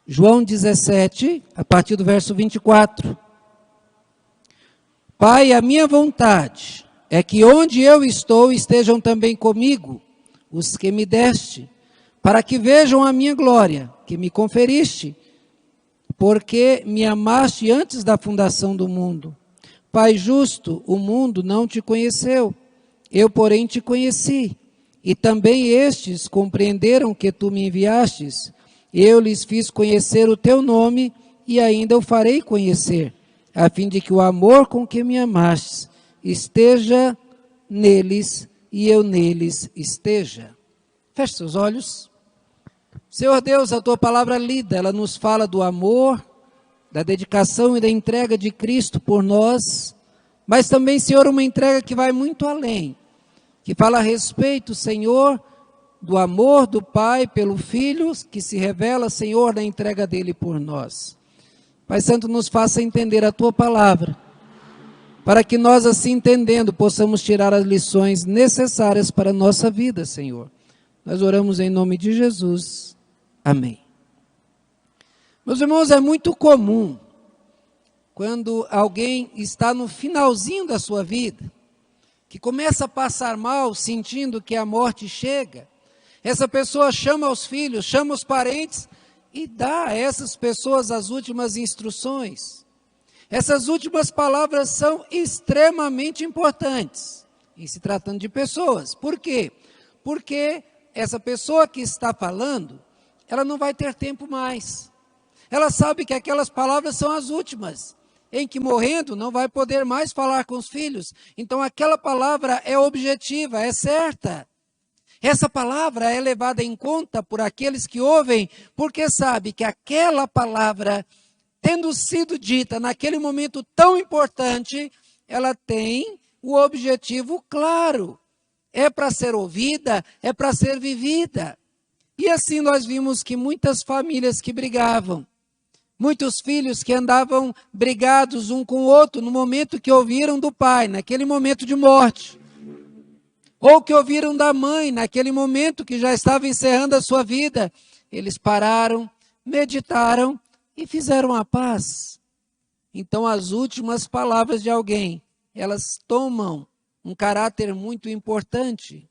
João 17, a partir do verso 24. Pai, a minha vontade é que onde eu estou estejam também comigo os que me deste, para que vejam a minha glória, que me conferiste, porque me amaste antes da fundação do mundo. Pai justo, o mundo não te conheceu, eu, porém, te conheci, e também estes compreenderam que tu me enviastes. Eu lhes fiz conhecer o teu nome, e ainda o farei conhecer, a fim de que o amor com que me amastes esteja neles, e eu neles esteja. Feche seus olhos. Senhor Deus, a tua palavra lida, ela nos fala do amor, da dedicação e da entrega de Cristo por nós, mas também, Senhor, uma entrega que vai muito além, que fala a respeito, Senhor, do amor do Pai pelo Filho, que se revela, Senhor, na entrega dele por nós. Pai Santo, nos faça entender a tua palavra, para que nós, assim entendendo, possamos tirar as lições necessárias para a nossa vida, Senhor. Nós oramos em nome de Jesus. Amém. Meus irmãos, é muito comum, quando alguém está no finalzinho da sua vida, que começa a passar mal, sentindo que a morte chega, essa pessoa chama os filhos, chama os parentes e dá a essas pessoas as últimas instruções. Essas últimas palavras são extremamente importantes, em se tratando de pessoas. Por quê? Porque essa pessoa que está falando, ela não vai ter tempo mais. Ela sabe que aquelas palavras são as últimas, em que morrendo não vai poder mais falar com os filhos. Então aquela palavra é objetiva, é certa. Essa palavra é levada em conta por aqueles que ouvem, porque sabe que aquela palavra, tendo sido dita naquele momento tão importante, ela tem o objetivo claro. É para ser ouvida, é para ser vivida. E assim nós vimos que muitas famílias que brigavam, muitos filhos que andavam brigados um com o outro no momento que ouviram do pai, naquele momento de morte. Ou que ouviram da mãe, naquele momento que já estava encerrando a sua vida. Eles pararam, meditaram e fizeram a paz. Então as últimas palavras de alguém, elas tomam um caráter muito importante.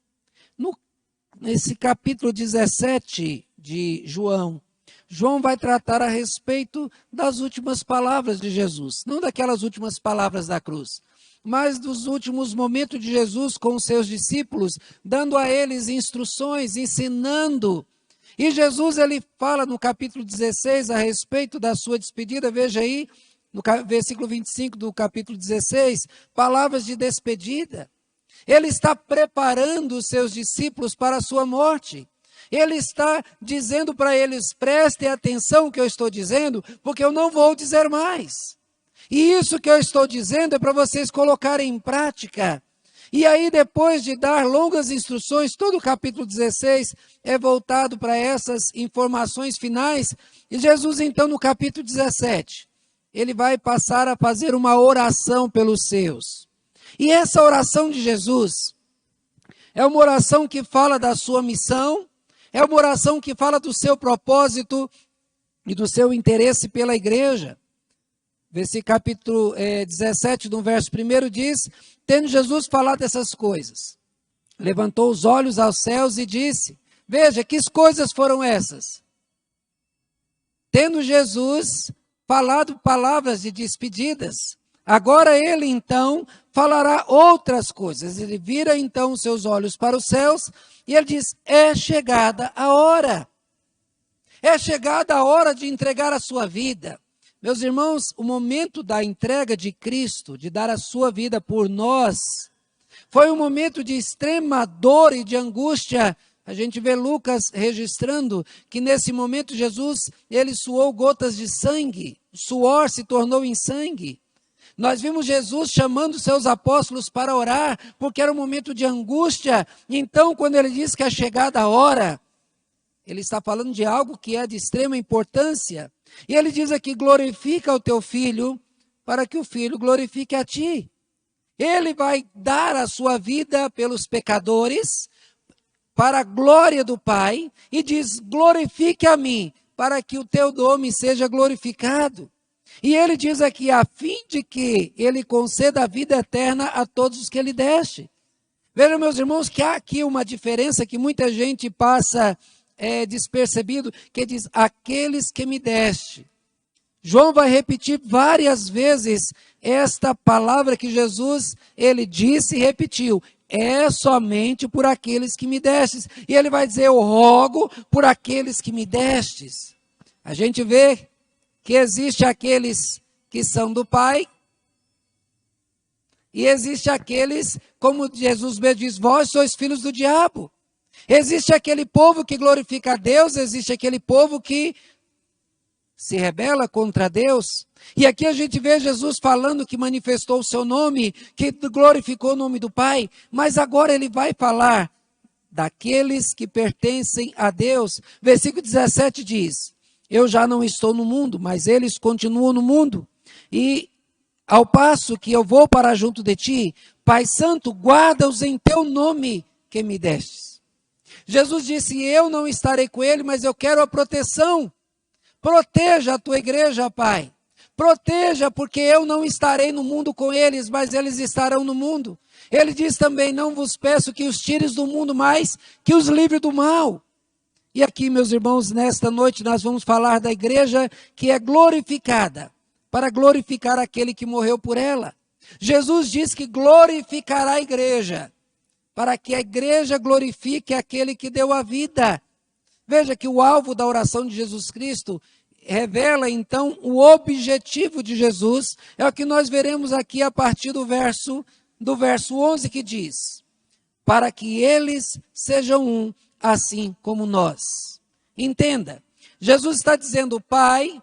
Nesse capítulo 17 de João, João vai tratar a respeito das últimas palavras de Jesus, não daquelas últimas palavras da cruz, mas dos últimos momentos de Jesus com os seus discípulos, dando a eles instruções, ensinando. E Jesus, ele fala no capítulo 16 a respeito da sua despedida, veja aí, no versículo 25 do capítulo 16, palavras de despedida. Ele está preparando os seus discípulos para a sua morte. Ele está dizendo para eles, prestem atenção no que eu estou dizendo, porque eu não vou dizer mais. E isso que eu estou dizendo é para vocês colocarem em prática. E aí, depois de dar longas instruções, todo o capítulo 16 é voltado para essas informações finais. E Jesus, então, no capítulo 17, ele vai passar a fazer uma oração pelos seus. E essa oração de Jesus é uma oração que fala da sua missão, é uma oração que fala do seu propósito e do seu interesse pela igreja. Esse capítulo 17, no verso 1 diz, tendo Jesus falado essas coisas, levantou os olhos aos céus e disse, veja, que coisas foram essas? Tendo Jesus falado palavras de despedidas, agora ele então falará outras coisas. Ele vira então os seus olhos para os céus e ele diz, é chegada a hora. É chegada a hora de entregar a sua vida. Meus irmãos, o momento da entrega de Cristo, de dar a sua vida por nós, foi um momento de extrema dor e de angústia. A gente vê Lucas registrando que nesse momento Jesus, ele suou gotas de sangue, o suor se tornou em sangue. Nós vimos Jesus chamando seus apóstolos para orar, porque era um momento de angústia. Então, quando ele diz que é chegada a hora, ele está falando de algo que é de extrema importância. E ele diz aqui, glorifica o teu filho, para que o filho glorifique a ti. Ele vai dar a sua vida pelos pecadores, para a glória do Pai, e diz, glorifique a mim, para que o teu nome seja glorificado. E ele diz aqui, a fim de que ele conceda a vida eterna a todos os que ele deste. Vejam, meus irmãos, que há aqui uma diferença que muita gente passa despercebido, que diz, aqueles que me deste. João vai repetir várias vezes esta palavra que Jesus, ele disse e repetiu, é somente por aqueles que me destes. E ele vai dizer, eu rogo por aqueles que me destes. A gente vê que existe aqueles que são do Pai, e existe aqueles, como Jesus mesmo diz, vós sois filhos do diabo. Existe aquele povo que glorifica a Deus, existe aquele povo que se rebela contra Deus. E aqui a gente vê Jesus falando que manifestou o seu nome, que glorificou o nome do Pai, mas agora ele vai falar daqueles que pertencem a Deus. Versículo 17 diz, eu já não estou no mundo, mas eles continuam no mundo. E ao passo que eu vou para junto de ti, Pai Santo, guarda-os em teu nome que me destes. Jesus disse, eu não estarei com ele, mas eu quero a proteção. Proteja a tua igreja, Pai. Proteja, porque eu não estarei no mundo com eles, mas eles estarão no mundo. Ele diz também, não vos peço que os tires do mundo, mas que os livre do mal. E aqui, meus irmãos, nesta noite nós vamos falar da igreja que é glorificada, para glorificar aquele que morreu por ela. Jesus diz que glorificará a igreja, para que a igreja glorifique aquele que deu a vida. Veja que o alvo da oração de Jesus Cristo revela, então, o objetivo de Jesus, é o que nós veremos aqui a partir do verso 11, que diz, para que eles sejam um, assim como nós. Entenda, Jesus está dizendo, Pai,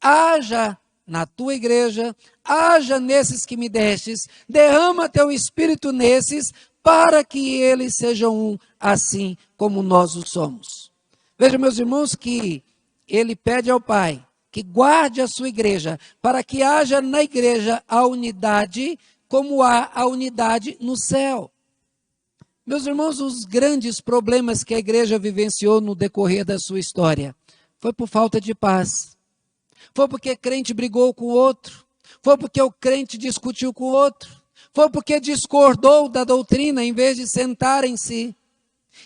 haja na tua igreja, haja nesses que me destes, derrama teu Espírito nesses, para que eles sejam um, assim como nós o somos. Veja, meus irmãos, que ele pede ao Pai que guarde a sua igreja, para que haja na igreja a unidade, como há a unidade no céu. Meus irmãos, os grandes problemas que a igreja vivenciou no decorrer da sua história, foi por falta de paz. Foi porque crente brigou com o outro, foi porque o crente discutiu com o outro, foi porque discordou da doutrina, em vez de sentar em si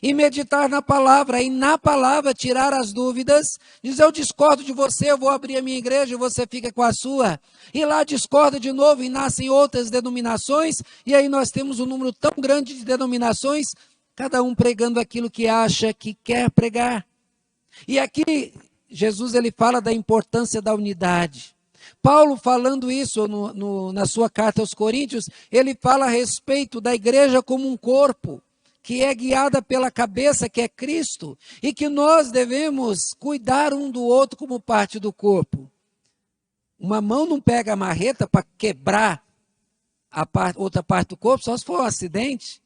e meditar na palavra, e na palavra tirar as dúvidas, diz, eu discordo de você, eu vou abrir a minha igreja e você fica com a sua, e lá discorda de novo e nascem outras denominações, e aí nós temos um número tão grande de denominações, cada um pregando aquilo que acha que quer pregar. E aqui Jesus ele fala da importância da unidade. Paulo, falando isso na sua carta aos Coríntios, ele fala a respeito da igreja como um corpo, que é guiada pela cabeça, que é Cristo, e que nós devemos cuidar um do outro como parte do corpo. Uma mão não pega a marreta para quebrar outra parte do corpo, só se for um acidente.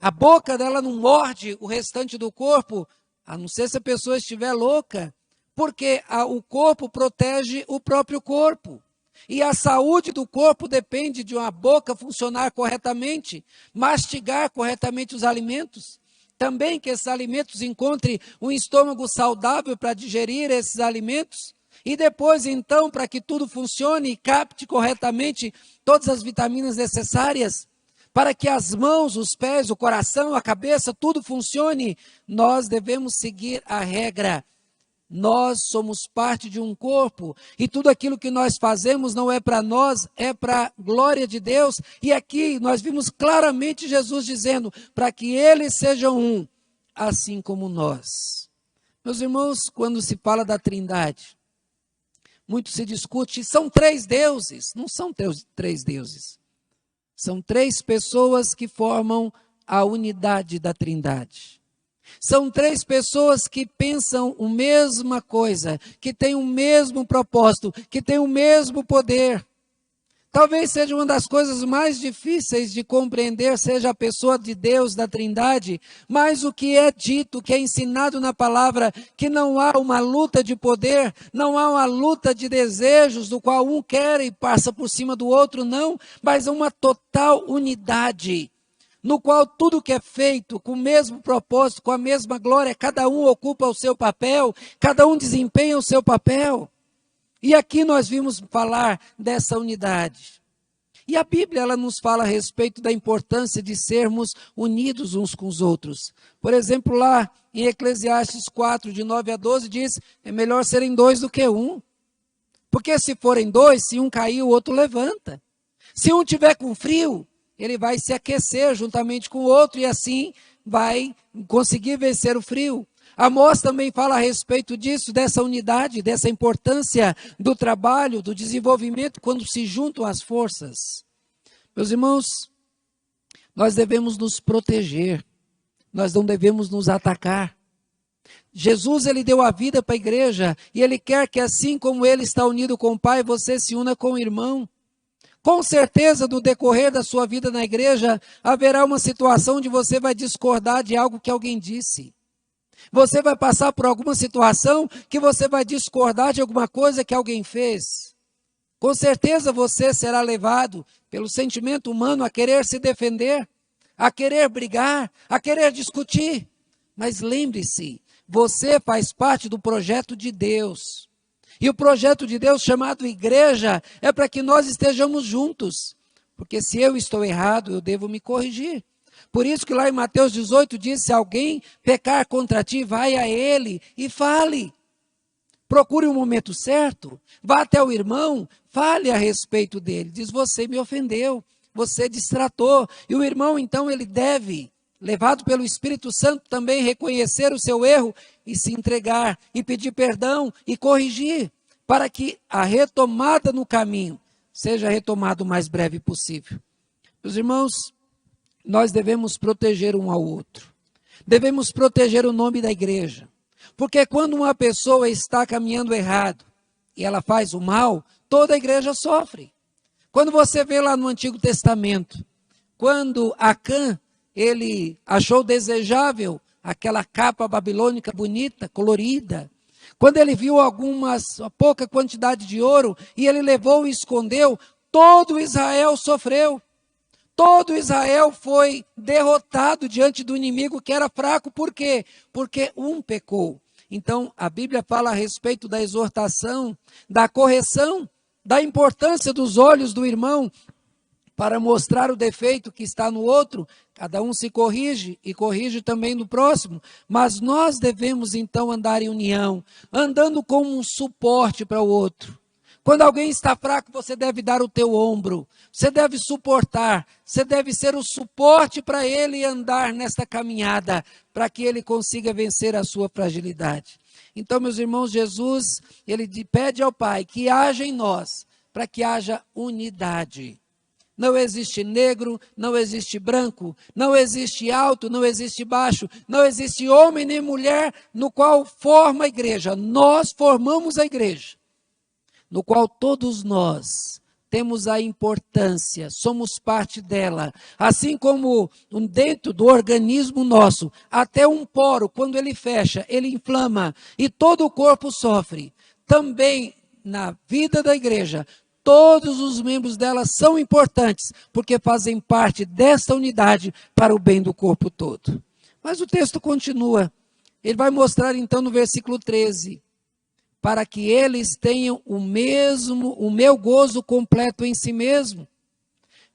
A boca dela não morde o restante do corpo, a não ser se a pessoa estiver louca, porque o corpo protege o próprio corpo. E a saúde do corpo depende de uma boca funcionar corretamente, mastigar corretamente os alimentos. Também que esses alimentos encontrem um estômago saudável para digerir esses alimentos. E depois, então, para que tudo funcione e capte corretamente todas as vitaminas necessárias, para que as mãos, os pés, o coração, a cabeça, tudo funcione, nós devemos seguir a regra. Nós somos parte de um corpo, e tudo aquilo que nós fazemos não é para nós, é para a glória de Deus. E aqui nós vimos claramente Jesus dizendo, para que eles sejam um, assim como nós. Meus irmãos, quando se fala da Trindade, muito se discute, são 3 deuses. Não são 3 deuses. São 3 pessoas que formam a unidade da Trindade. São 3 pessoas que pensam a mesma coisa, que têm o mesmo propósito, que têm o mesmo poder. Talvez seja uma das coisas mais difíceis de compreender, seja a pessoa de Deus, da Trindade, mas o que é dito, o que é ensinado na palavra, que não há uma luta de poder, não há uma luta de desejos, do qual um quer e passa por cima do outro, não, mas uma total unidade. no qual tudo que é feito com o mesmo propósito, com a mesma glória, cada um ocupa o seu papel, cada um desempenha o seu papel. E aqui nós vimos falar dessa unidade. E a Bíblia, ela nos fala a respeito da importância de sermos unidos uns com os outros. Por exemplo, lá em Eclesiastes 4, de 9 a 12, diz, é melhor serem dois do que um. Porque se forem dois, se um cair, o outro levanta. Se um tiver com frio, ele vai se aquecer juntamente com o outro e assim vai conseguir vencer o frio. Amós também fala a respeito disso, dessa unidade, dessa importância do trabalho, do desenvolvimento, quando se juntam as forças. Meus irmãos, nós devemos nos proteger, nós não devemos nos atacar. Jesus, ele deu a vida para a igreja e ele quer que assim como ele está unido com o Pai, você se una com o irmão. Com certeza, no decorrer da sua vida na igreja, haverá uma situação onde você vai discordar de algo que alguém disse. Você vai passar por alguma situação que você vai discordar de alguma coisa que alguém fez. Com certeza você será levado pelo sentimento humano a querer se defender, a querer brigar, a querer discutir. Mas lembre-se, você faz parte do projeto de Deus. E o projeto de Deus chamado igreja é para que nós estejamos juntos. Porque se eu estou errado, eu devo me corrigir. Por isso que lá em Mateus 18 diz, se alguém pecar contra ti, vai a ele e fale. Procure o momento certo, vá até o irmão, fale a respeito dele. Diz, você me ofendeu, você distratou. E o irmão, então, ele deve, levado pelo Espírito Santo, também reconhecer o seu erro e se entregar, e pedir perdão e corrigir, para que a retomada no caminho seja retomada o mais breve possível. Meus irmãos, nós devemos proteger um ao outro. Devemos proteger o nome da igreja. Porque quando uma pessoa está caminhando errado e ela faz o mal, toda a igreja sofre. Quando você vê lá no Antigo Testamento, quando Acã, ele achou desejável aquela capa babilônica bonita, colorida, quando ele viu pouca quantidade de ouro e ele levou e escondeu, todo Israel sofreu. Todo Israel foi derrotado diante do inimigo que era fraco. Por quê? Porque um pecou. Então, a Bíblia fala a respeito da exortação, da correção, da importância dos olhos do irmão para mostrar o defeito que está no outro. Cada um se corrige e corrige também no próximo. Mas nós devemos, então, andar em união, andando como um suporte para o outro. Quando alguém está fraco, você deve dar o teu ombro, você deve suportar, você deve ser o suporte para ele andar nesta caminhada, para que ele consiga vencer a sua fragilidade. Então, meus irmãos, Jesus, ele pede ao Pai que haja em nós, para que haja unidade. Não existe negro, não existe branco, não existe alto, não existe baixo, não existe homem nem mulher no qual forma a igreja. Nós formamos a igreja, no qual todos nós temos a importância, somos parte dela. Assim como dentro do organismo nosso, até um poro, quando ele fecha, ele inflama e todo o corpo sofre. Também na vida da igreja, todos os membros dela são importantes, porque fazem parte desta unidade para o bem do corpo todo. Mas o texto continua. Ele vai mostrar então no versículo 13, para que eles tenham o meu gozo completo em si mesmo.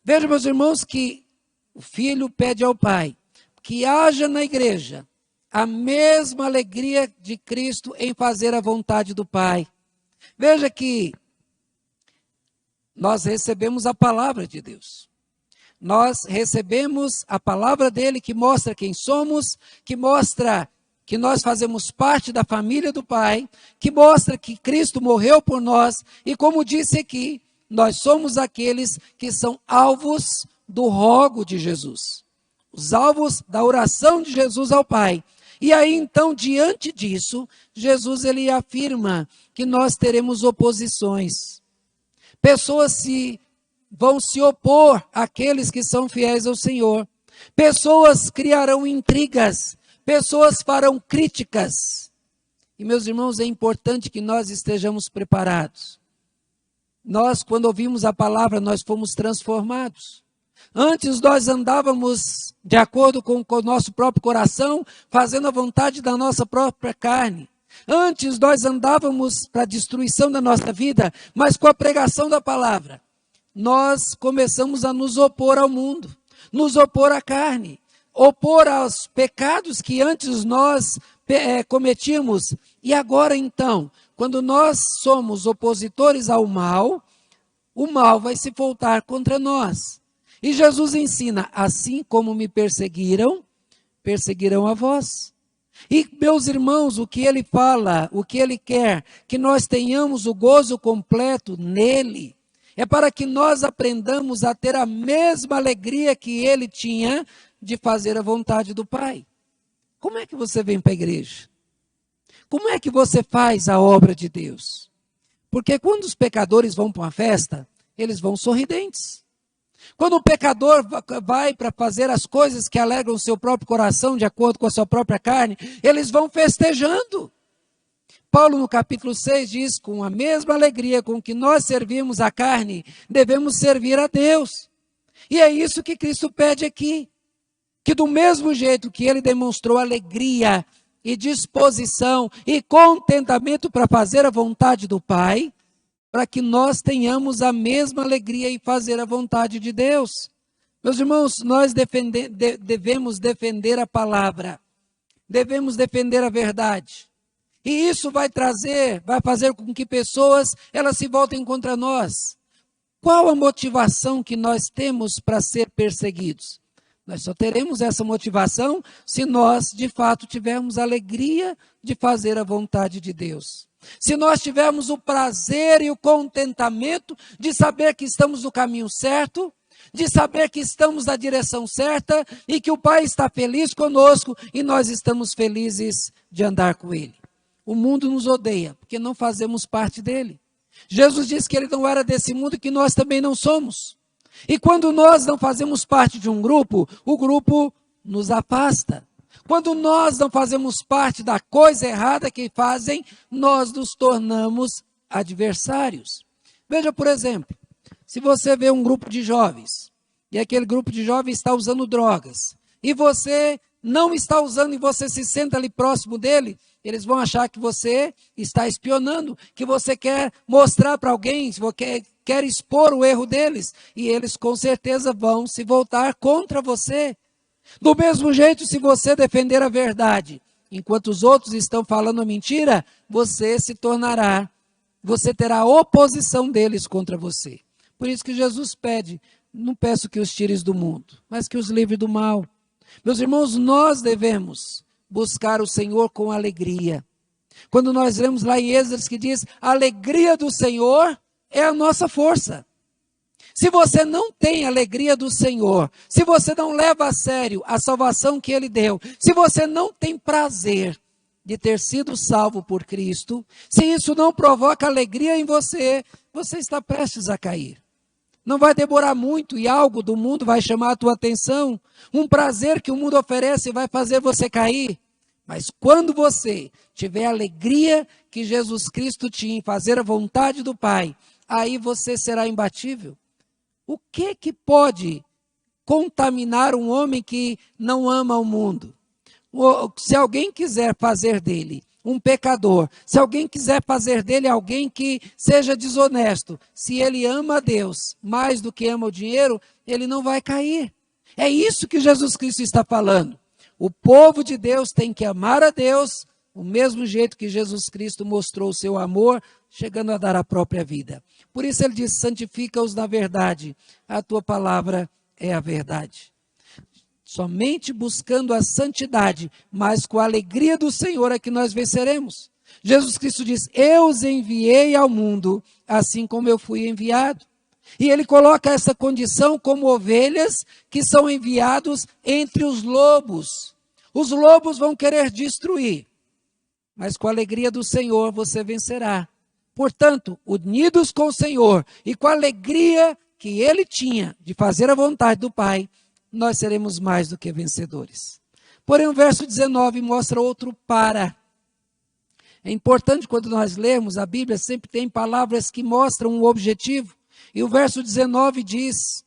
Vejam, meus irmãos, que o filho pede ao pai que haja na igreja a mesma alegria de Cristo em fazer a vontade do Pai. Veja que nós recebemos a palavra de Deus. Nós recebemos a palavra dele que mostra quem somos, que mostra que nós fazemos parte da família do Pai, que mostra que Cristo morreu por nós, e como disse aqui, nós somos aqueles que são alvos do rogo de Jesus, os alvos da oração de Jesus ao Pai. E aí então, diante disso, Jesus ele afirma que nós teremos oposições. Pessoas vão se opor àqueles que são fiéis ao Senhor. Pessoas criarão intrigas, pessoas farão críticas. E, meus irmãos, é importante que nós estejamos preparados. Nós, quando ouvimos a palavra, nós fomos transformados. Antes nós andávamos de acordo com o nosso próprio coração, fazendo a vontade da nossa própria carne. Antes nós andávamos para a destruição da nossa vida, mas com a pregação da palavra, nós começamos a nos opor ao mundo, nos opor à carne, opor aos pecados que antes nós cometíamos. E agora então, quando nós somos opositores ao mal, o mal vai se voltar contra nós. E Jesus ensina, assim como me perseguiram, perseguirão a vós. E, meus irmãos, o que ele fala, o que ele quer, que nós tenhamos o gozo completo nele, é para que nós aprendamos a ter a mesma alegria que ele tinha de fazer a vontade do Pai. Como é que você vem para a igreja? Como é que você faz a obra de Deus? Porque quando os pecadores vão para uma festa, eles vão sorridentes. Quando o pecador vai para fazer as coisas que alegram o seu próprio coração, de acordo com a sua própria carne, eles vão festejando. Paulo, no capítulo 6, diz, com a mesma alegria com que nós servimos a carne, devemos servir a Deus. E é isso que Cristo pede aqui. Que do mesmo jeito que ele demonstrou alegria e disposição e contentamento para fazer a vontade do Pai, para que nós tenhamos a mesma alegria em fazer a vontade de Deus. Meus irmãos, nós devemos defender a palavra, devemos defender a verdade. E isso vai fazer com que pessoas, elas se voltem contra nós. Qual a motivação que nós temos para ser perseguidos? Nós só teremos essa motivação se nós, de fato, tivermos alegria de fazer a vontade de Deus. Se nós tivermos o prazer e o contentamento de saber que estamos no caminho certo, de saber que estamos na direção certa e que o Pai está feliz conosco e nós estamos felizes de andar com Ele. O mundo nos odeia porque não fazemos parte dele. Jesus disse que Ele não era desse mundo e que nós também não somos. E quando nós não fazemos parte de um grupo, o grupo nos afasta. Quando nós não fazemos parte da coisa errada que fazem, nós nos tornamos adversários. Veja, por exemplo, se você vê um grupo de jovens, e aquele grupo de jovens está usando drogas, e você não está usando e você se senta ali próximo dele, eles vão achar que você está espionando, que você quer mostrar para alguém, que você quer expor o erro deles, e eles com certeza vão se voltar contra você. Do mesmo jeito, se você defender a verdade, enquanto os outros estão falando a mentira, você terá oposição deles contra você. Por isso que Jesus pede, não peço que os tires do mundo, mas que os livre do mal. Meus irmãos, nós devemos buscar o Senhor com alegria. Quando nós lemos lá em Êxodo que diz, a alegria do Senhor é a nossa força. Se você não tem a alegria do Senhor, se você não leva a sério a salvação que Ele deu, se você não tem prazer de ter sido salvo por Cristo, se isso não provoca alegria em você, você está prestes a cair. Não vai demorar muito e algo do mundo vai chamar a tua atenção, um prazer que o mundo oferece vai fazer você cair. Mas quando você tiver a alegria que Jesus Cristo tinha em fazer a vontade do Pai, aí você será imbatível. O que pode contaminar um homem que não ama o mundo? Se alguém quiser fazer dele um pecador, se alguém quiser fazer dele alguém que seja desonesto, se ele ama a Deus mais do que ama o dinheiro, ele não vai cair. É isso que Jesus Cristo está falando. O povo de Deus tem que amar a Deus, o mesmo jeito que Jesus Cristo mostrou o seu amor, chegando a dar a própria vida. Por isso ele diz, santifica-os na verdade, a tua palavra é a verdade. Somente buscando a santidade, mas com a alegria do Senhor é que nós venceremos. Jesus Cristo diz, eu os enviei ao mundo, assim como eu fui enviado. E ele coloca essa condição como ovelhas que são enviados entre os lobos. Os lobos vão querer destruir, mas com a alegria do Senhor você vencerá. Portanto, unidos com o Senhor e com a alegria que ele tinha de fazer a vontade do Pai, nós seremos mais do que vencedores. Porém, o verso 19 mostra outro para. É importante quando nós lemos a Bíblia, sempre tem palavras que mostram um objetivo. E o verso 19 diz,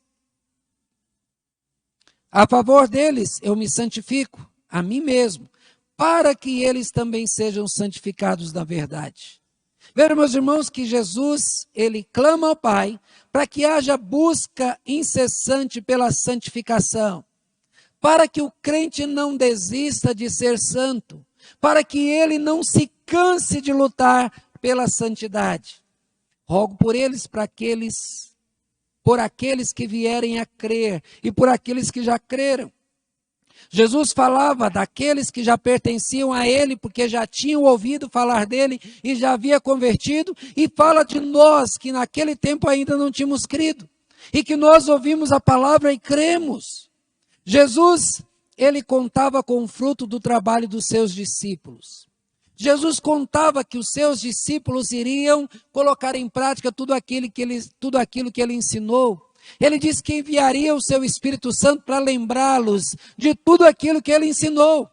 A favor deles eu me santifico, a mim mesmo, para que eles também sejam santificados na verdade. Vejam, meus irmãos, que Jesus, ele clama ao Pai para que haja busca incessante pela santificação, para que o crente não desista de ser santo, para que ele não se canse de lutar pela santidade. Rogo por eles, por aqueles que vierem a crer e por aqueles que já creram. Jesus falava daqueles que já pertenciam a ele, porque já tinham ouvido falar dele e já havia convertido, e fala de nós que naquele tempo ainda não tínhamos crido, e que nós ouvimos a palavra e cremos. Jesus, ele contava com o fruto do trabalho dos seus discípulos. Jesus contava que os seus discípulos iriam colocar em prática tudo aquilo que ele ensinou. Ele disse que enviaria o seu Espírito Santo para lembrá-los de tudo aquilo que ele ensinou.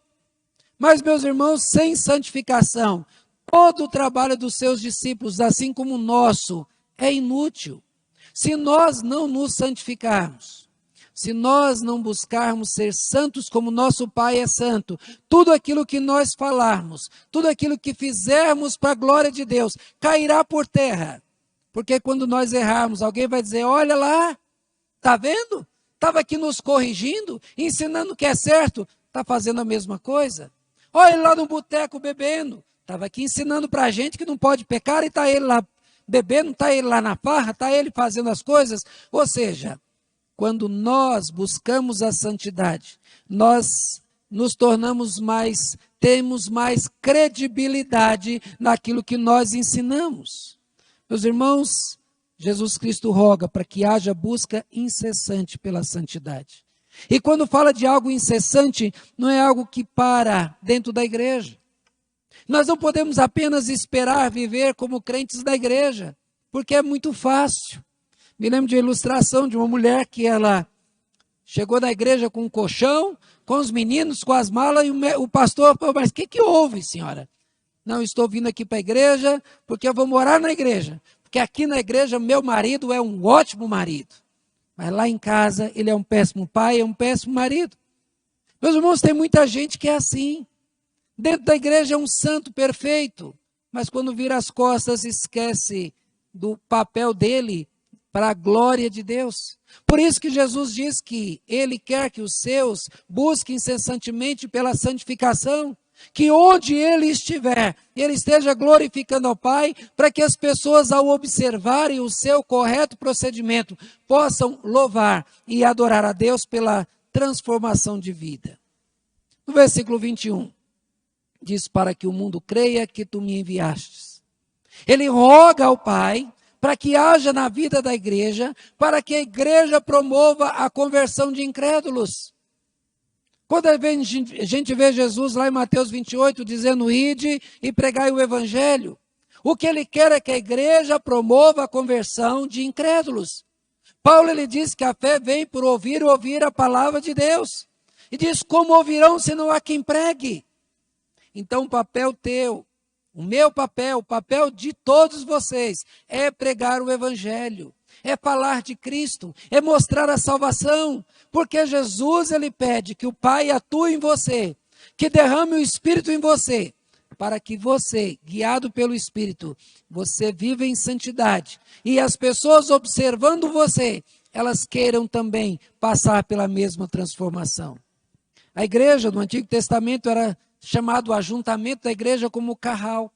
Mas, meus irmãos, sem santificação, todo o trabalho dos seus discípulos, assim como o nosso, é inútil. Se nós não nos santificarmos, se nós não buscarmos ser santos como nosso Pai é santo, tudo aquilo que nós falarmos, tudo aquilo que fizermos para a glória de Deus, cairá por terra. Porque quando nós errarmos, alguém vai dizer, olha lá, está vendo? Estava aqui nos corrigindo, ensinando o que é certo, está fazendo a mesma coisa. Olha ele lá no boteco bebendo, estava aqui ensinando para a gente que não pode pecar e está ele lá bebendo, está ele lá na farra, está ele fazendo as coisas. Ou seja, quando nós buscamos a santidade, nós nos tornamos temos mais credibilidade naquilo que nós ensinamos. Meus irmãos, Jesus Cristo roga para que haja busca incessante pela santidade. E quando fala de algo incessante, não é algo que para dentro da igreja. Nós não podemos apenas esperar viver como crentes da igreja, porque é muito fácil. Me lembro de uma ilustração de uma mulher que ela chegou na igreja com um colchão, com os meninos, com as malas, e o pastor falou, mas o que houve, senhora? Não, estou vindo aqui para a igreja porque eu vou morar na igreja. Porque aqui na igreja meu marido é um ótimo marido. Mas lá em casa ele é um péssimo pai, é um péssimo marido. Meus irmãos, tem muita gente que é assim. Dentro da igreja é um santo perfeito. Mas quando vira as costas esquece do papel dele para a glória de Deus. Por isso que Jesus diz que ele quer que os seus busquem incessantemente pela santificação. Que onde ele estiver, ele esteja glorificando ao Pai, para que as pessoas, ao observarem o seu correto procedimento, possam louvar e adorar a Deus pela transformação de vida. No versículo 21, diz, para que o mundo creia que tu me enviastes. Ele roga ao Pai para que haja na vida da igreja, para que a igreja promova a conversão de incrédulos. Quando a gente vê Jesus lá em Mateus 28, dizendo, ide e pregai o evangelho, o que ele quer é que a igreja promova a conversão de incrédulos. Paulo, ele diz que a fé vem por ouvir a palavra de Deus. E diz, como ouvirão se não há quem pregue? Então o papel teu, o meu papel, o papel de todos vocês, é pregar o evangelho. É falar de Cristo, é mostrar a salvação, porque Jesus, ele pede que o Pai atue em você, que derrame o Espírito em você, para que você, guiado pelo Espírito, você viva em santidade, e as pessoas observando você, elas queiram também passar pela mesma transformação. A igreja do Antigo Testamento era chamado o ajuntamento da igreja como carral,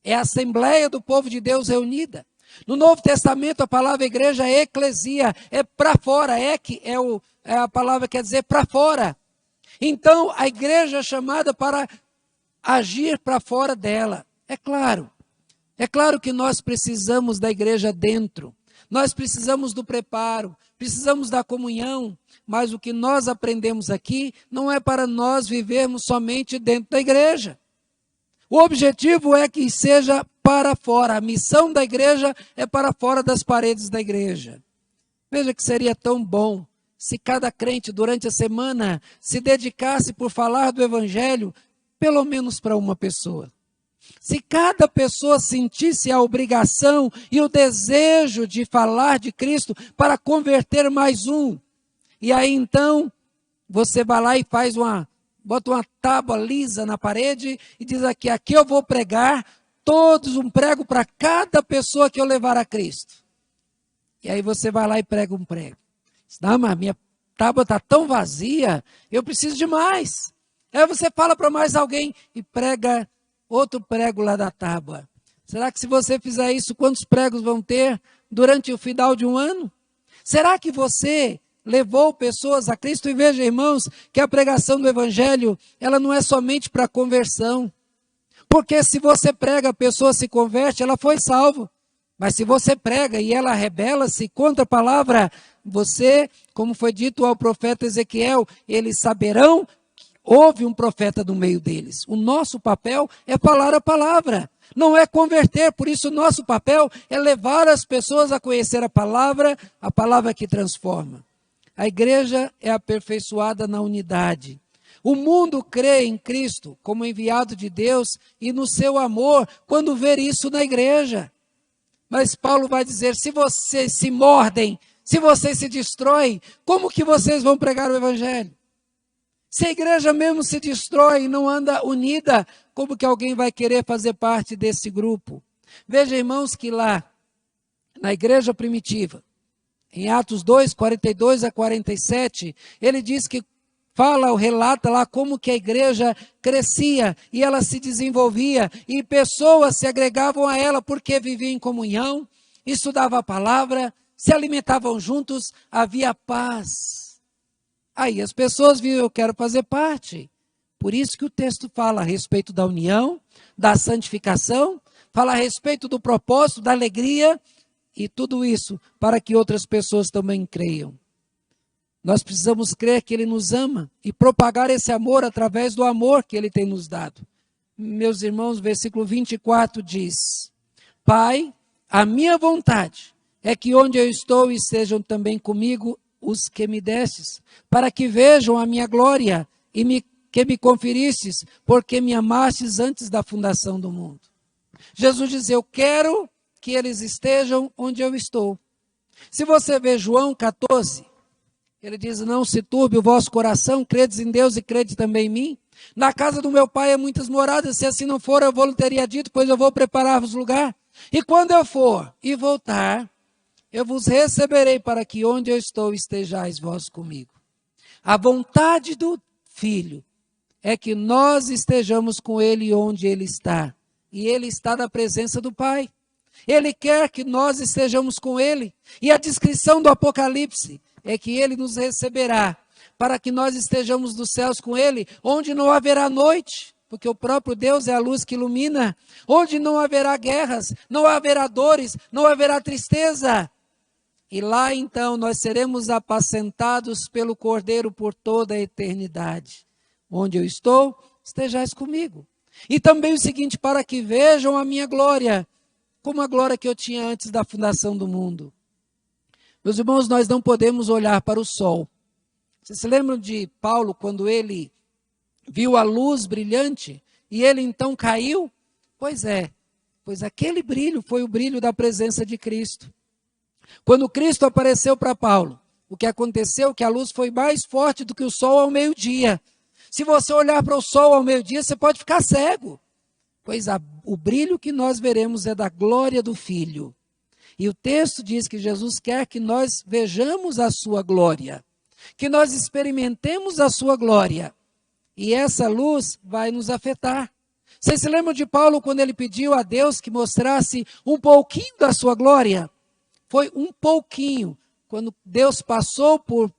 é a assembleia do povo de Deus reunida. No Novo Testamento, a palavra igreja é eclesia, é para fora, é a palavra que quer dizer para fora. Então, a igreja é chamada para agir para fora dela. É claro que nós precisamos da igreja dentro, nós precisamos do preparo, precisamos da comunhão, mas o que nós aprendemos aqui não é para nós vivermos somente dentro da igreja. O objetivo é que seja para fora. A missão da igreja é para fora das paredes da igreja. Veja que seria tão bom se cada crente durante a semana se dedicasse por falar do evangelho, pelo menos para uma pessoa. Se cada pessoa sentisse a obrigação e o desejo de falar de Cristo para converter mais um. E aí então, você vai lá e bota uma tábua lisa na parede e diz aqui eu vou pregar um prego para cada pessoa que eu levar a Cristo. E aí você vai lá e prega um prego. Não, mas minha tábua está tão vazia, eu preciso de mais. Aí você fala para mais alguém e prega outro prego lá da tábua. Será que se você fizer isso, quantos pregos vão ter durante o final de um ano? Será que você levou pessoas a Cristo? E veja, irmãos, que a pregação do Evangelho, ela não é somente para conversão. Porque se você prega, a pessoa se converte, ela foi salva. Mas se você prega e ela rebela-se contra a palavra, você, como foi dito ao profeta Ezequiel, eles saberão que houve um profeta no meio deles. O nosso papel é falar a palavra, não é converter. Por isso, o nosso papel é levar as pessoas a conhecer a palavra que transforma. A igreja é aperfeiçoada na unidade. O mundo crê em Cristo como enviado de Deus e no seu amor quando ver isso na igreja. Mas Paulo vai dizer, se vocês se mordem, se vocês se destroem, como que vocês vão pregar o Evangelho? Se a igreja mesmo se destrói e não anda unida, como que alguém vai querer fazer parte desse grupo? Veja, irmãos, que lá, na igreja primitiva, em Atos 2, 42 a 47, ele diz que relata lá como que a igreja crescia e ela se desenvolvia e pessoas se agregavam a ela porque viviam em comunhão, estudavam a palavra, se alimentavam juntos, havia paz. Aí as pessoas viam, eu quero fazer parte. Por isso que o texto fala a respeito da união, da santificação, fala a respeito do propósito, da alegria e tudo isso para que outras pessoas também creiam. Nós precisamos crer que Ele nos ama e propagar esse amor através do amor que Ele tem nos dado. Meus irmãos, versículo 24 diz, Pai, a minha vontade é que onde eu estou estejam também comigo os que me destes, para que vejam a minha glória que me conferistes, porque me amastes antes da fundação do mundo. Jesus diz, eu quero que eles estejam onde eu estou. Se você ver João 14, ele diz, não se turbe o vosso coração, credes em Deus e crede também em mim. Na casa do meu pai há muitas moradas, se assim não for, eu vou lhe teria dito, pois eu vou preparar-vos lugar. E quando eu for e voltar, eu vos receberei para que onde eu estou estejais vós comigo. A vontade do Filho é que nós estejamos com Ele onde Ele está. E Ele está na presença do Pai. Ele quer que nós estejamos com Ele. E a descrição do Apocalipse é que Ele nos receberá para que nós estejamos nos céus com Ele, onde não haverá noite, porque o próprio Deus é a luz que ilumina, onde não haverá guerras, não haverá dores, não haverá tristeza. E lá então nós seremos apacentados pelo Cordeiro por toda a eternidade. Onde eu estou, estejais comigo. E também o seguinte, para que vejam a minha glória, como a glória que eu tinha antes da fundação do mundo. Meus irmãos, nós não podemos olhar para o sol. Vocês se lembram de Paulo, quando ele viu a luz brilhante e ele então caiu? Pois aquele brilho foi o brilho da presença de Cristo. Quando Cristo apareceu para Paulo, o que aconteceu? Que a luz foi mais forte do que o sol ao meio-dia. Se você olhar para o sol ao meio-dia, você pode ficar cego. Pois o brilho que nós veremos é da glória do Filho. E o texto diz que Jesus quer que nós vejamos a sua glória, que nós experimentemos a sua glória. E essa luz vai nos afetar. Vocês se lembram de Paulo quando ele pediu a Deus que mostrasse um pouquinho da sua glória? Foi um pouquinho. Quando Deus passou por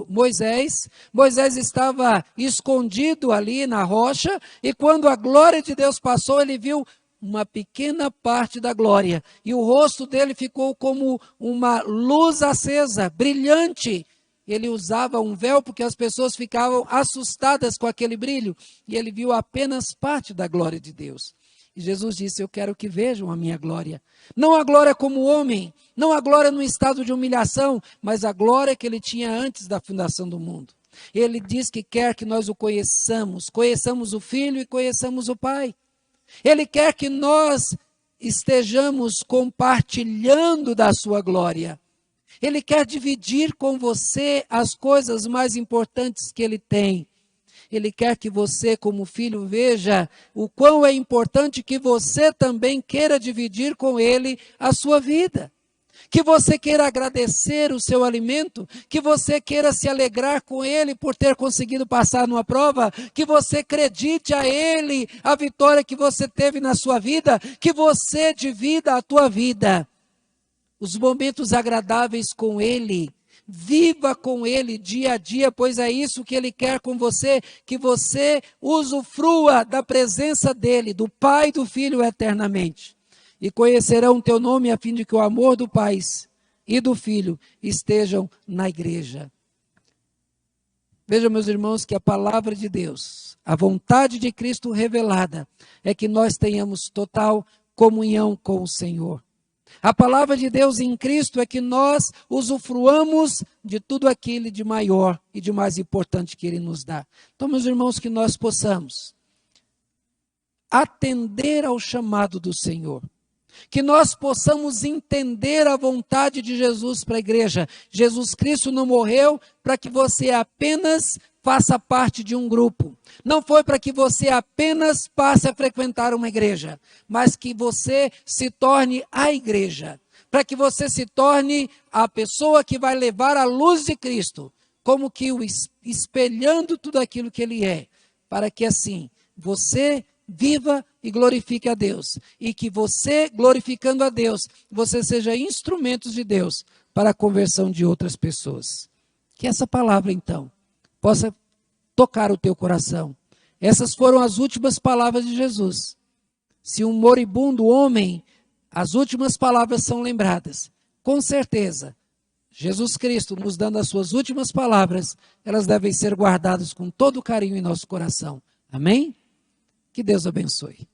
Moisés, Moisés estava escondido ali na rocha, e quando a glória de Deus passou, ele viu uma pequena parte da glória, e o rosto dele ficou como uma luz acesa, brilhante. Ele usava um véu porque as pessoas ficavam assustadas com aquele brilho, e ele viu apenas parte da glória de Deus. E Jesus disse, eu quero que vejam a minha glória. Não a glória como homem, não a glória no estado de humilhação, mas a glória que ele tinha antes da fundação do mundo. Ele diz que quer que nós o conheçamos o Filho e conheçamos o Pai. Ele quer que nós estejamos compartilhando da sua glória. Ele quer dividir com você as coisas mais importantes que ele tem. Ele quer que você, como filho, veja o quão é importante que você também queira dividir com ele a sua vida. Que você queira agradecer o seu alimento, que você queira se alegrar com ele por ter conseguido passar numa prova, que você acredite a ele a vitória que você teve na sua vida, que você divida a tua vida. Os momentos agradáveis com ele, viva com ele dia a dia, pois é isso que ele quer com você, que você usufrua da presença dele, do Pai e do Filho eternamente. E conhecerão o teu nome a fim de que o amor do Pai e do Filho estejam na igreja. Vejam, meus irmãos, que a palavra de Deus, a vontade de Cristo revelada, é que nós tenhamos total comunhão com o Senhor. A palavra de Deus em Cristo é que nós usufruamos de tudo aquilo de maior e de mais importante que Ele nos dá. Então, meus irmãos, que nós possamos atender ao chamado do Senhor. Que nós possamos entender a vontade de Jesus para a igreja. Jesus Cristo não morreu para que você apenas faça parte de um grupo. Não foi para que você apenas passe a frequentar uma igreja, mas que você se torne a igreja. Para que você se torne a pessoa que vai levar a luz de Cristo, como que espelhando tudo aquilo que Ele é. Para que assim você viva e glorifique a Deus. E que você, glorificando a Deus, você seja instrumentos de Deus para a conversão de outras pessoas. Que essa palavra, então, possa tocar o teu coração. Essas foram as últimas palavras de Jesus. Se um moribundo homem, as últimas palavras são lembradas. Com certeza, Jesus Cristo nos dando as suas últimas palavras, elas devem ser guardadas com todo carinho em nosso coração. Amém? Que Deus abençoe.